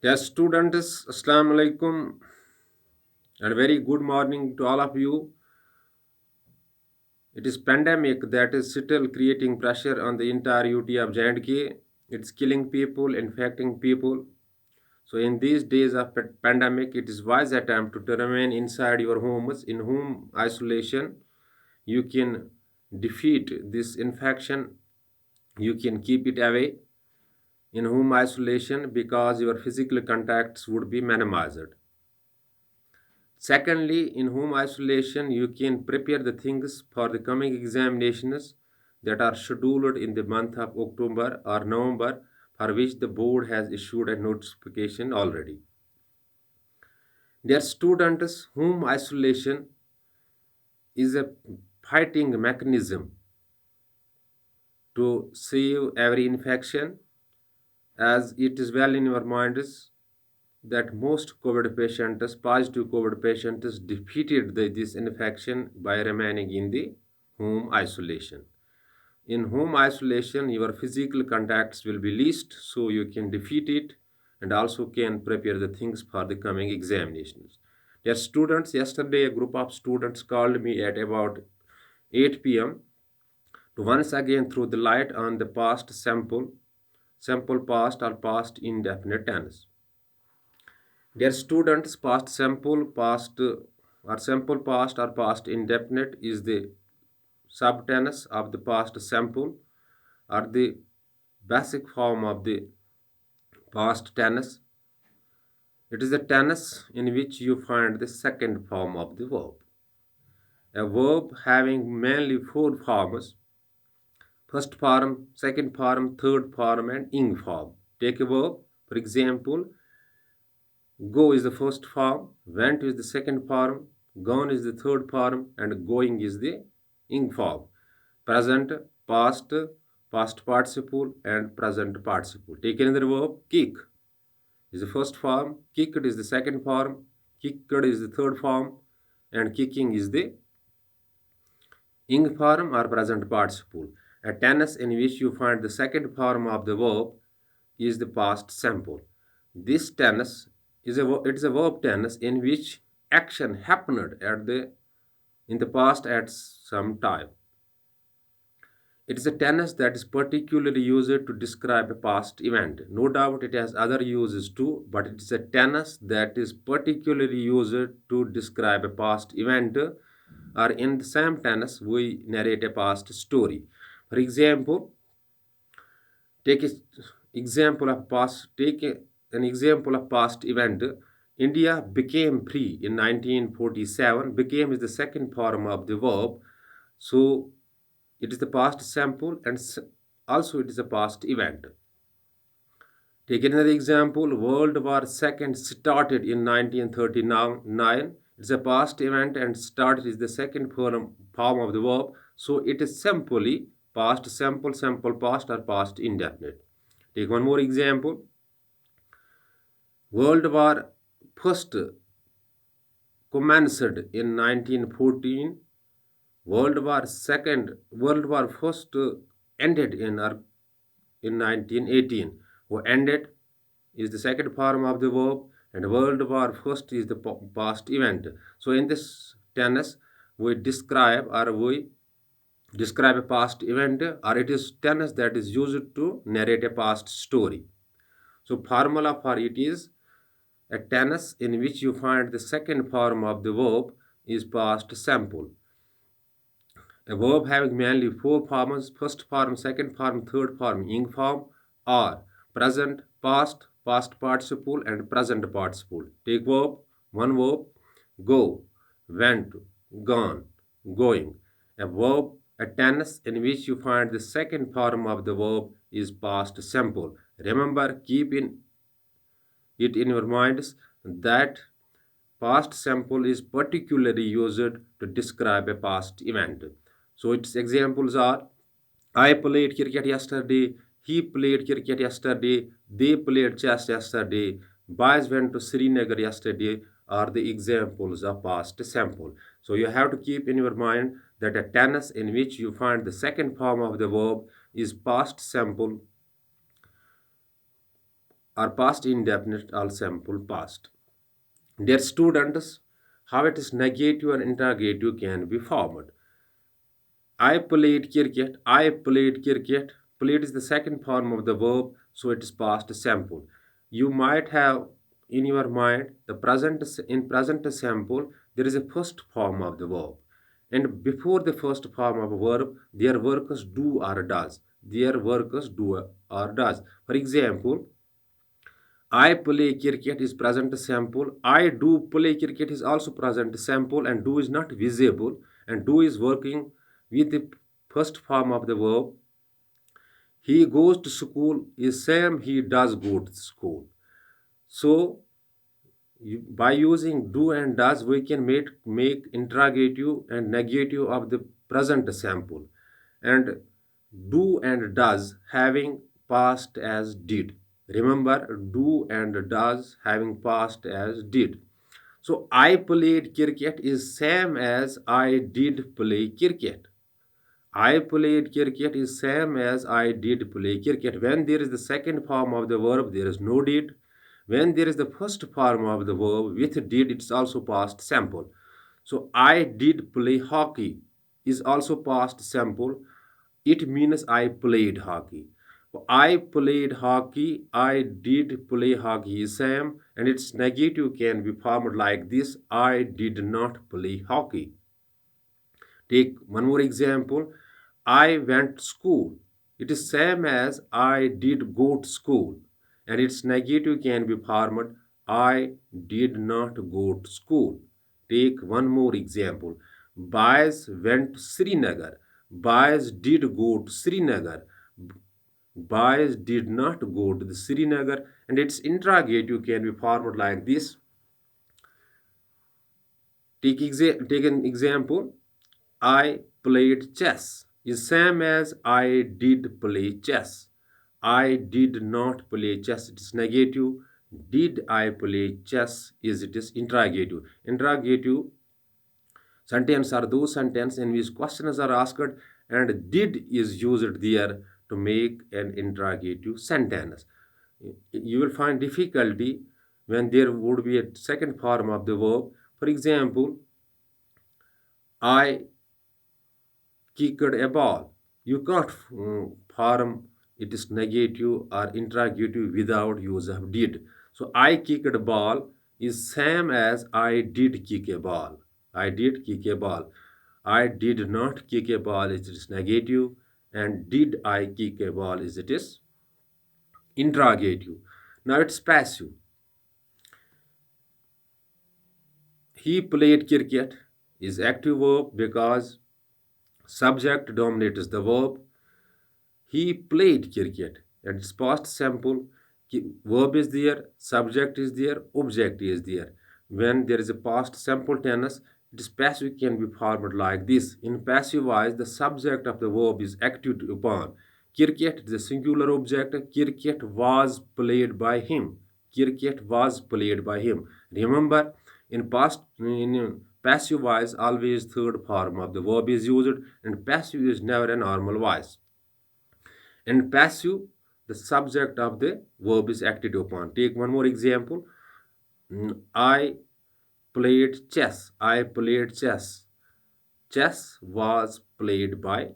Dear students, Assalamu alaikum and very good morning to all of you. It is pandemic that is still creating pressure on the entire UT of J&K. It's killing people, infecting people. So in these days of pandemic, it is wise attempt to remain inside your homes in home isolation. You can defeat this infection. You can keep it away in home isolation because your physical contacts would be minimized. Secondly, in home isolation, you can prepare the things for the coming examinations that are scheduled in the month of October or November, for which the board has issued a notification already. Dear students, home isolation is a fighting mechanism to save every infection, as it is well in your minds that most COVID patients, positive COVID patients, defeated this infection by remaining in the home isolation. In home isolation, your physical contacts will be least, so you can defeat it and also can prepare the things for the coming examinations. Dear students, yesterday a group of students called me at about 8 p.m. to once again throw the light on the past sample past or past indefinite tense. Dear students, sample past or past indefinite is the subtense of the past sample or the basic form of the past tense. It is a tense in which you find the second form of the verb. A verb having mainly four forms: first form, second form, third form, and ing form. Take a verb, for example, go is the first form, went is the second form, gone is the third form, and going is the ing form. Present, past, past participle, and present participle. Take another verb, kick is the first form, kicked is the second form, kicked is the third form, and kicking is the ing form or present participle. A tense in which you find the second form of the verb is the past simple. This tense is a verb tense in which action happened in the past at some time. It is a tense that is particularly used to describe a past event. No doubt it has other uses too, but it is a tense that is particularly used to describe a past event, or in the same tense we narrate a past story. For example, take a an example of past event. India became free in 1947. Became is the second form of the verb, so it is the past sample and also it is a past event. Take another example. World War II started in 1939. It's a past event and started is the second form of the verb. So it is simply past simple, simple past or past indefinite. Take one more example. World War First commenced in 1914. World War First ended in 1918. Who ended is the second form of the verb, and World War First is the past event. So in this tense, we describe a past event, or it is tense that is used to narrate a past story. So formula for it is a tense in which you find the second form of the verb is past simple. A verb having mainly four forms: first form, second form, third form, ing form, are present, past, past participle, and present participle. Take one verb, go, went, gone, going. A tense in which you find the second form of the verb is past simple. Remember, keep it in your minds that past simple is particularly used to describe a past event. So its examples are: I played cricket yesterday, he played cricket yesterday, they played chess yesterday, boys went to Srinagar yesterday are the examples of past simple. So you have to keep in your mind that a tense in which you find the second form of the verb is past simple or past indefinite or simple past. Dear students, how it is negative and interrogative can be formed. I played cricket. I played cricket. Played is the second form of the verb, so it is past simple. You might have in your mind the present in present simple there is a first form of the verb, and before the first form of a verb, their workers do or does. Their workers do or does. For example, I play cricket is present simple. I do play cricket is also present simple, and do is not visible, and do is working with the first form of the verb. He goes to school is same he does go to school. So by using do and does we can make interrogative and negative of the present sample, and do and does having past as did. Remember, do and does having past as did. So I played cricket is same as I did play cricket. I played cricket is same as I did play cricket. When there is the second form of the verb, there is no did. When there is the first form of the verb with did, it's also past simple. So I did play hockey is also past simple. It means I played hockey. I played hockey. I did play hockey is same, and its negative can be formed like this: I did not play hockey. Take one more example. I went to school. It is same as I did go to school, and its negative can be formed I did not go to school. Take one more example. Boys went to Srinagar. Boys did go to Srinagar. Boys did not go to the Srinagar, and its interrogative can be formed like this. Take an example. I played chess is same as I did play chess. I did not play chess. It is negative. Did I play chess? Is it is interrogative. Interrogative sentence are those sentences in which questions are asked and did is used there to make an interrogative sentence. You will find difficulty when there would be a second form of the verb. For example, I kicked a ball. You can't form it is negative or interrogative without use of did. So I kicked a ball is same as I did kick a ball. I did kick a ball. I did not kick a ball is it is negative, and did I kick a ball is it is interrogative. Now it's passive. He played cricket is active verb because subject dominates the verb. He played cricket. And it's past simple. Verb is there, subject is there, object is there. When there is a past simple tense, it is passive can be formed like this. In passive wise, the subject of the verb is acted upon. Cricket is a singular object. Cricket was played by him. Cricket was played by him. Remember, in passive voice, always third form of the verb is used, and passive is never a normal voice. In passive, the subject of the verb is acted upon. Take one more example. I played chess. I played chess. Chess was played by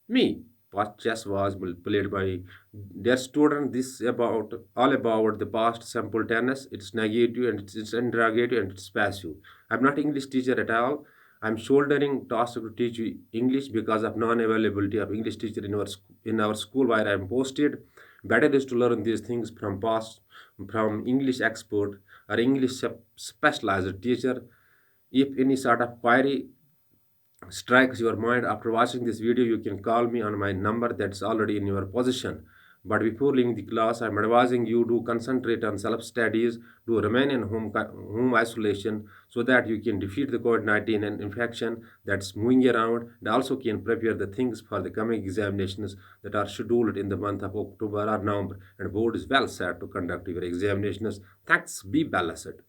me. What chess was played by their student. This about all about the past simple tense. It's negative and it's interrogative and it's passive. I'm not English teacher at all. I'm shouldering task to teach you English because of non-availability of English teacher in our school where I'm posted. Better is to learn these things from past from English expert or English specialized teacher. If any sort of query strikes your mind after watching this video, you can call me on my number that's already in your position. But before leaving the class, I'm advising you to concentrate on self-studies, to remain in home isolation so that you can defeat the COVID-19 and infection that's moving around, and also can prepare the things for the coming examinations that are scheduled in the month of October or November. And board is well set to conduct your examinations. Thanks, be blessed.